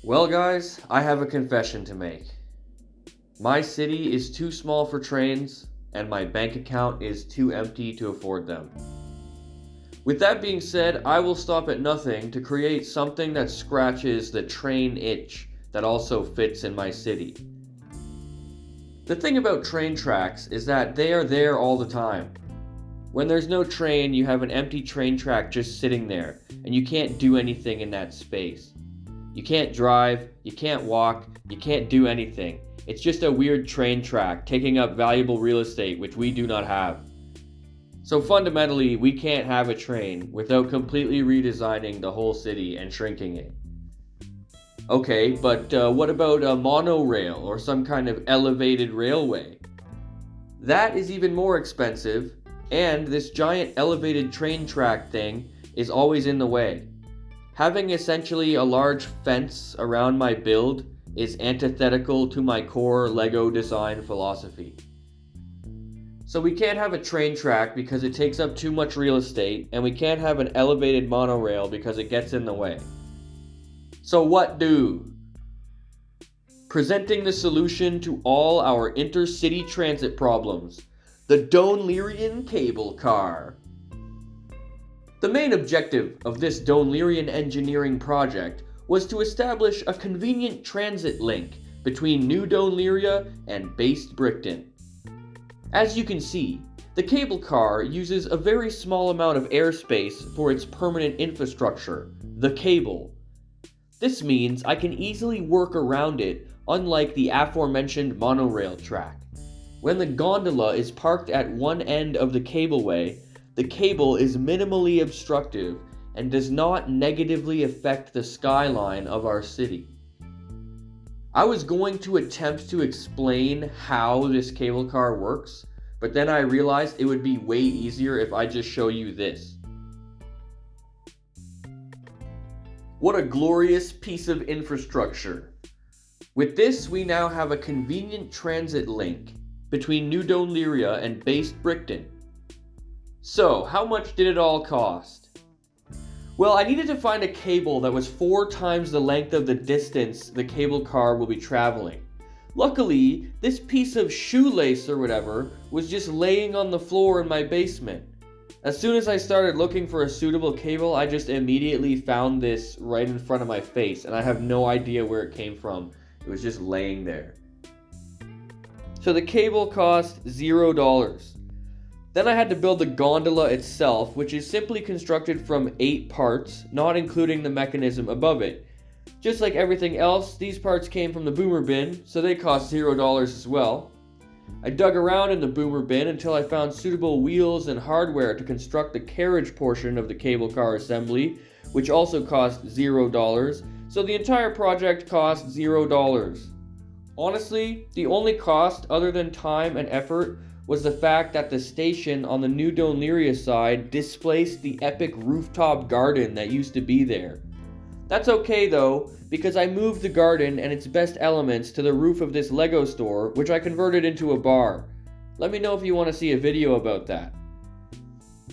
Well, guys, I have a confession to make. My city is too small for trains, and my bank account is too empty to afford them. With that being said, I will stop at nothing to create something that scratches the train itch that also fits in my city. The thing about train tracks is that they are there all the time. When there's no train, you have an empty train track just sitting there, and you can't do anything in that space. You can't drive, you can't walk, you can't do anything. It's just a weird train track taking up valuable real estate which we do not have. So fundamentally, we can't have a train without completely redesigning the whole city and shrinking it. Okay, but what about a monorail or some kind of elevated railway? That is even more expensive, and this giant elevated train track thing is always in the way. Having essentially a large fence around my build is antithetical to my core LEGO design philosophy. So we can't have a train track because it takes up too much real estate, and we can't have an elevated monorail because it gets in the way. So what do? Presenting the solution to all our intercity transit problems, the Doenlerian cable car. The main objective of this Doenlerian engineering project was to establish a convenient transit link between New Doenleria and Based Brickton. As you can see, the cable car uses a very small amount of airspace for its permanent infrastructure, the cable. This means I can easily work around it, unlike the aforementioned monorail track. When the gondola is parked at one end of the cableway, the cable is minimally obstructive and does not negatively affect the skyline of our city. I was going to attempt to explain how this cable car works, but then I realized it would be way easier if I just show you this. What a glorious piece of infrastructure. With this, we now have a convenient transit link between New Doenleria and Based Brickton. So, how much did it all cost? Well, I needed to find a cable that was 4 times the length of the distance the cable car will be traveling. Luckily, this piece of shoelace or whatever was just laying on the floor in my basement. As soon as I started looking for a suitable cable, I just immediately found this right in front of my face, and I have no idea where it came from. It was just laying there. So the cable cost $0. Then I had to build the gondola itself, which is simply constructed from 8 parts, not including the mechanism above it. Just like everything else, these parts came from the boomer bin, so they cost $0 as well. I dug around in the boomer bin until I found suitable wheels and hardware to construct the carriage portion of the cable car assembly, which also cost $0, so the entire project cost $0. Honestly, the only cost other than time and effort was the fact that the station on the New Doenleria side displaced the epic rooftop garden that used to be there. That's okay though, because I moved the garden and its best elements to the roof of this LEGO store, which I converted into a bar. Let me know if you want to see a video about that.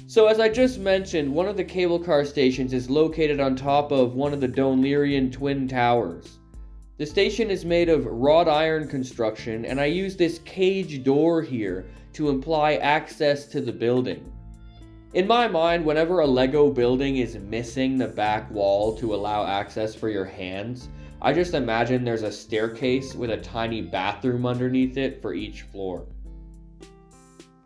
So as I just mentioned, one of the cable car stations is located on top of one of the Doenlerian twin towers. The station is made of wrought iron construction, and I use this cage door here to imply access to the building. In my mind, whenever a LEGO building is missing the back wall to allow access for your hands, I just imagine there's a staircase with a tiny bathroom underneath it for each floor.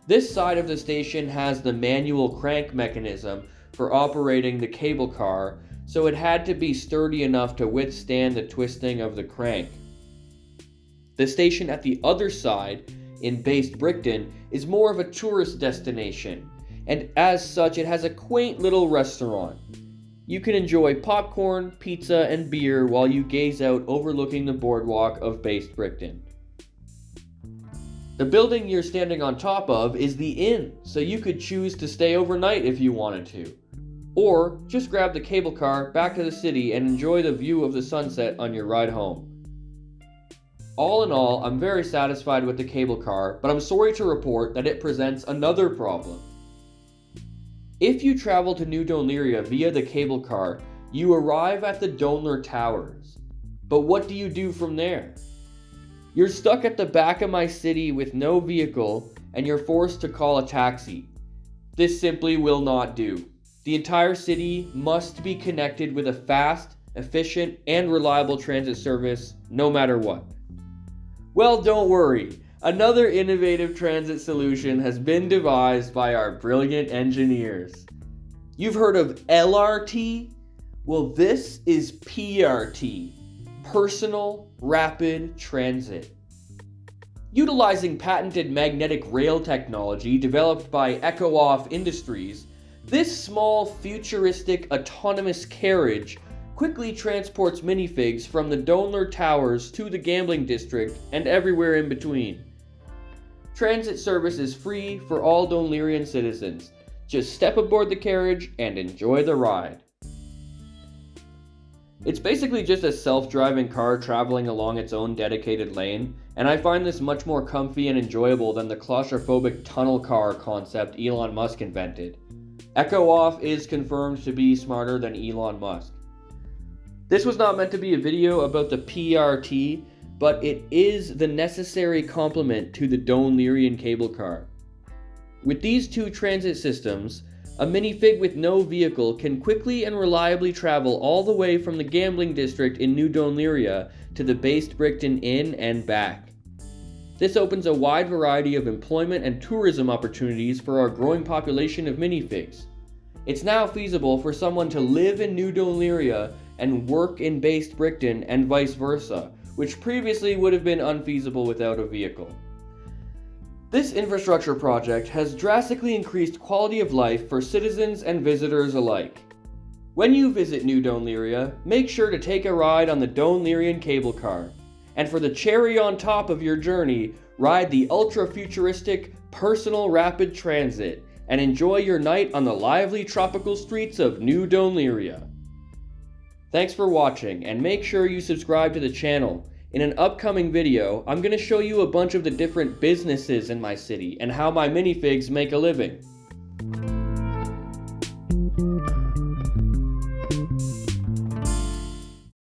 This side of the station has the manual crank mechanism for operating the cable car, so it had to be sturdy enough to withstand the twisting of the crank. The station at the other side, in Based Brickton, is more of a tourist destination, and as such it has a quaint little restaurant. You can enjoy popcorn, pizza, and beer while you gaze out overlooking the boardwalk of Based Brickton. The building you're standing on top of is the inn, so you could choose to stay overnight if you wanted to. Or just grab the cable car back to the city and enjoy the view of the sunset on your ride home. All in all, I'm very satisfied with the cable car, but I'm sorry to report that it presents another problem. If you travel to New Doenleria via the cable car, you arrive at the Doenler Towers. But what do you do from there? You're stuck at the back of my city with no vehicle, and you're forced to call a taxi. This simply will not do. The entire city must be connected with a fast, efficient, and reliable transit service, no matter what. Well, don't worry. Another innovative transit solution has been devised by our brilliant engineers. You've heard of LRT? Well, this is PRT, Personal Rapid Transit. Utilizing patented magnetic rail technology developed by Eco-Off Industries, this small, futuristic, autonomous carriage quickly transports minifigs from the Doenleria Towers to the gambling district and everywhere in between. Transit service is free for all Doenlerian citizens. Just step aboard the carriage and enjoy the ride. It's basically just a self-driving car traveling along its own dedicated lane, and I find this much more comfy and enjoyable than the claustrophobic tunnel car concept Elon Musk invented. Eco-Off is confirmed to be smarter than Elon Musk. This was not meant to be a video about the PRT, but it is the necessary complement to the Doenlerian cable car. With these two transit systems, a minifig with no vehicle can quickly and reliably travel all the way from the gambling district in New Doenleria to the Based Brickton Inn and back. This opens a wide variety of employment and tourism opportunities for our growing population of minifigs. It's now feasible for someone to live in New Doenleria and work in Based Brickton and vice versa, which previously would have been unfeasible without a vehicle. This infrastructure project has drastically increased quality of life for citizens and visitors alike. When you visit New Doenleria, make sure to take a ride on the Doenlerian cable car. And for the cherry on top of your journey, ride the ultra-futuristic Personal Rapid Transit and enjoy your night on the lively tropical streets of New Doenleria. Thanks for watching, and make sure you subscribe to the channel. In an upcoming video, I'm going to show you a bunch of the different businesses in my city and how my minifigs make a living.